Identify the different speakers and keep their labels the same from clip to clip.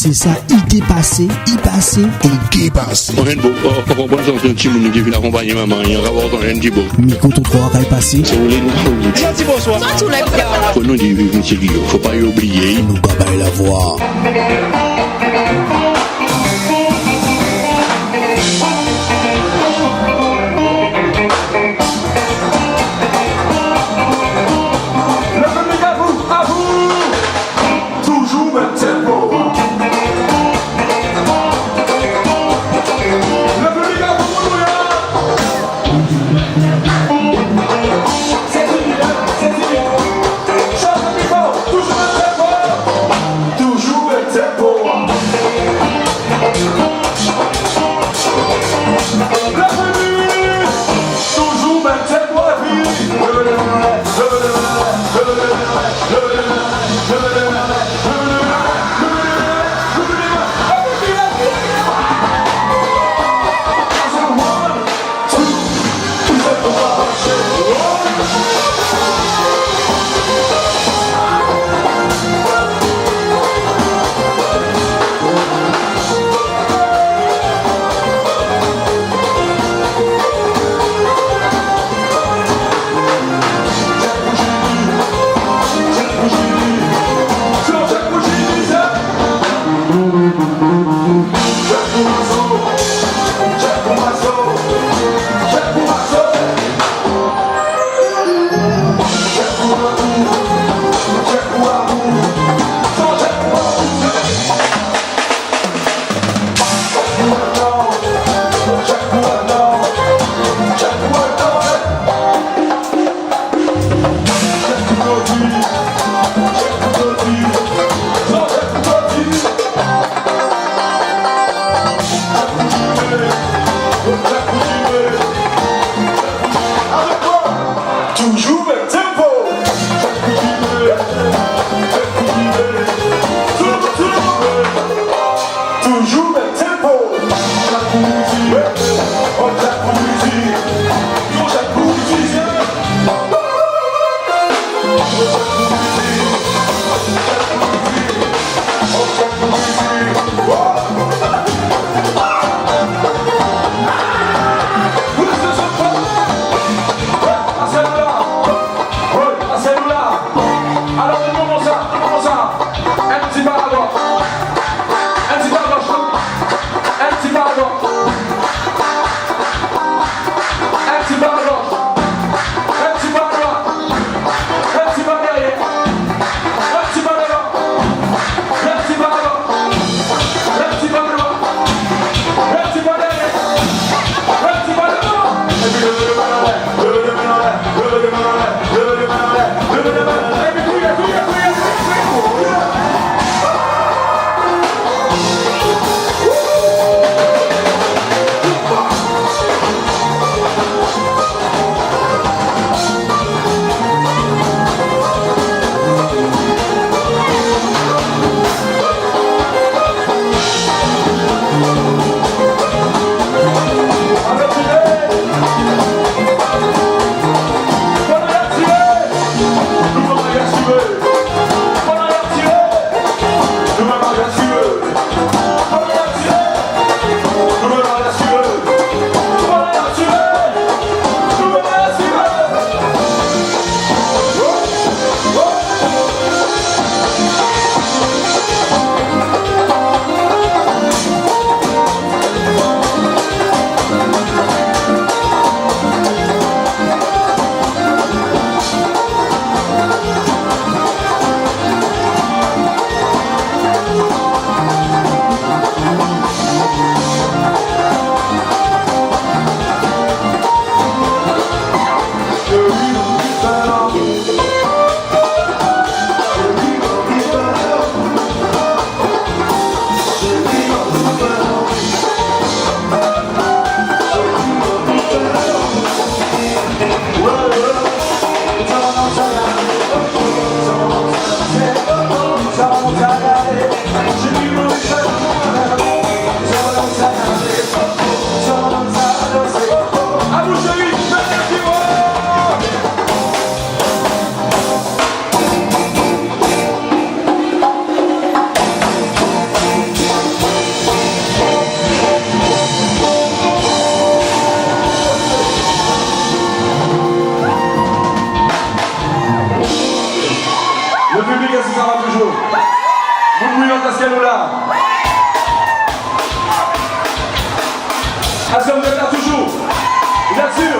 Speaker 1: C'est ça, idée passée, y passé et gay passé.
Speaker 2: On vient de on va sortir un petit monde qui vient accompagner maman, il y a un rapport dans un petit beau.
Speaker 1: Miko ton 3 rail passé.
Speaker 2: C'est où les nous.
Speaker 3: Gentil bonsoir.
Speaker 4: Sans tous les gars.
Speaker 2: Faut nous dire, monsieur Guillaume, faut pas y oublier.
Speaker 1: Nous gabaye la voix.
Speaker 5: Toujours le tempo.
Speaker 3: nous là? Est-ce que vous êtes là toujours? Bien sûr.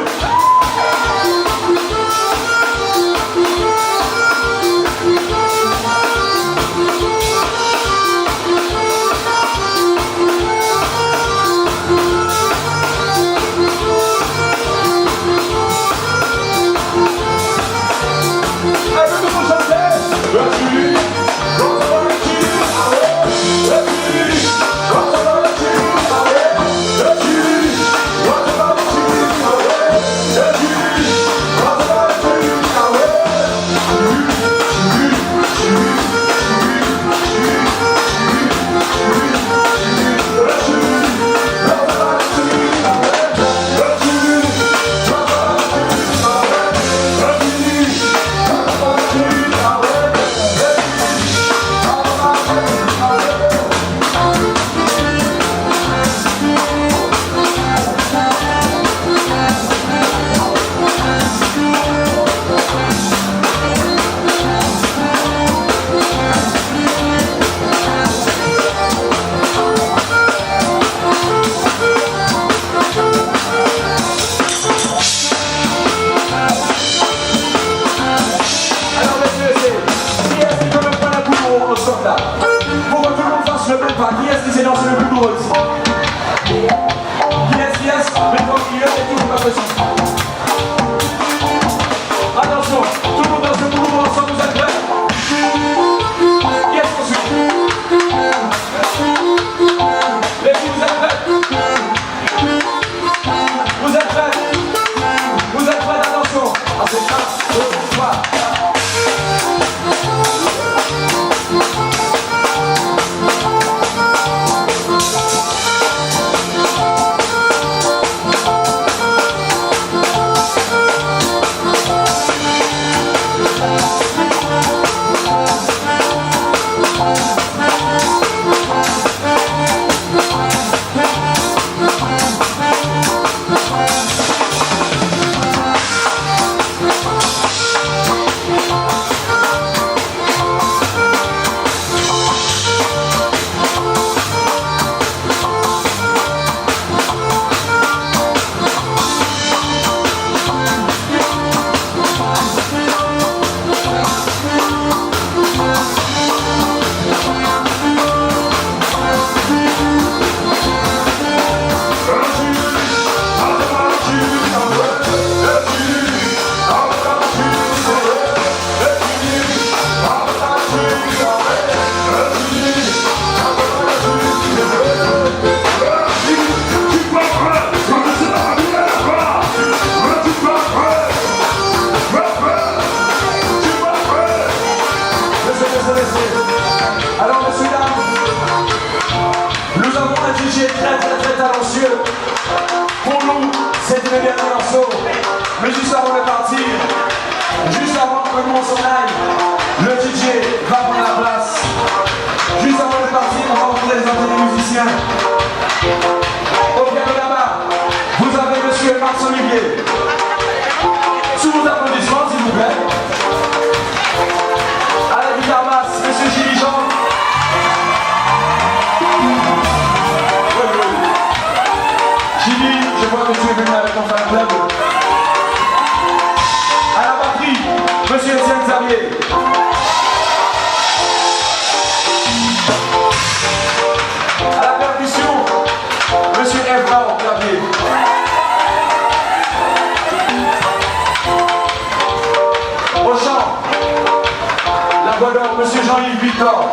Speaker 4: Monsieur Jean-Yves Victor.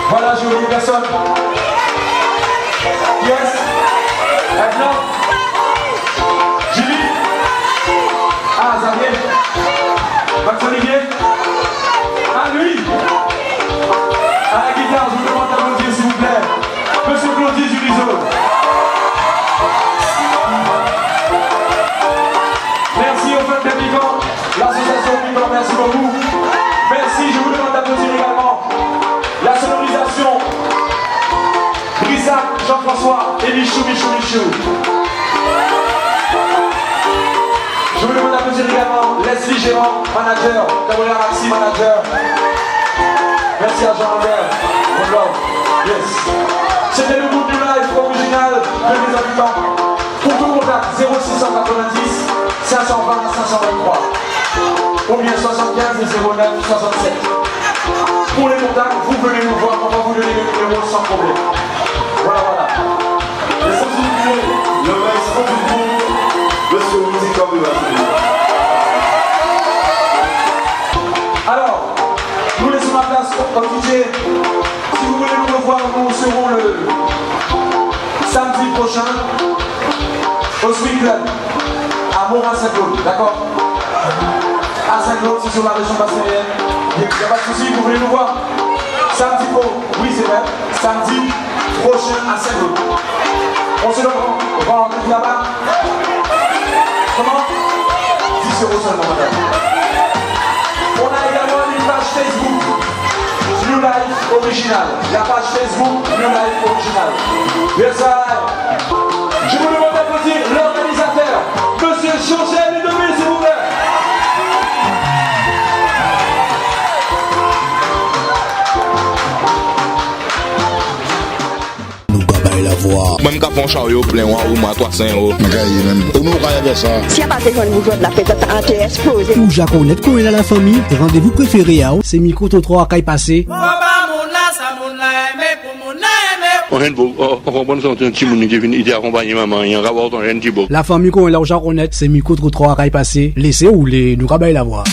Speaker 4: Voilà, j'ai oublié personne. Yes. Maintenant. Julie. Ah, Xavier. Max Olivier. Ah, lui. À la guitare, je vous demande d'applaudir s'il vous plaît. Monsieur Claudier Julizo. Merci au peuple d'Amican, l'association Amican, merci beaucoup. Merci, je vous demande d'applaudir également la sonorisation Brissac, Jean-François et Michou. Je vous demande d'applaudir également Leslie Gérant, manager, Gabriel Maxi, manager. Merci à Jean-Albert. One love. Yes. C'était le groupe du live original de mes habitants. Pour tout contact, 0690 520 523. Ou bien 75 09 67. Pour les contacts, vous venez nous voir, on va vous donner le numéro sans problème. Voilà, voilà.
Speaker 3: Les sensibilités, le reste au bout, monsieur Musique en
Speaker 4: Alors, nous laissons la place au DJ. Si vous voulez nous revoir, nous serons le samedi prochain au Sweet Club à Morin-Saint-Claude, d'accord? À Saint-Claude, c'est sur la région basse-mérienne. Il n'y a pas de souci, vous voulez nous voir? Samedi oui c'est vrai, samedi prochain à Saint-Claude. On se donne, on va rentrer là-bas. Comment? 10 € seulement, madame. On a également une page Facebook, New Life Original. La page Facebook, New Life Original. Yes, je vous demande d'applaudir l'organisateur, Monsieur Chauchel et Demi, s'il vous plaît.
Speaker 1: Nous gabaye la voix.
Speaker 2: Même quand on chariot plein, ou moi 300 €.
Speaker 1: Gaye même. Nous gabaye ça.
Speaker 5: Si a pas de vous jouez de la fête en terre explosée.
Speaker 1: Ou Jaconnette qu'on est dans la famille. Rendez-vous préféré à c'est micro 3 à passé.
Speaker 2: On a une bonne sortie un petit monde qui vient ici accompagner maman, il y a un rapport dans un petit beau.
Speaker 1: La famille qu'on est là au Jaconnette, c'est micro 3 à passé. Laissez ou les nous gabaye la voix.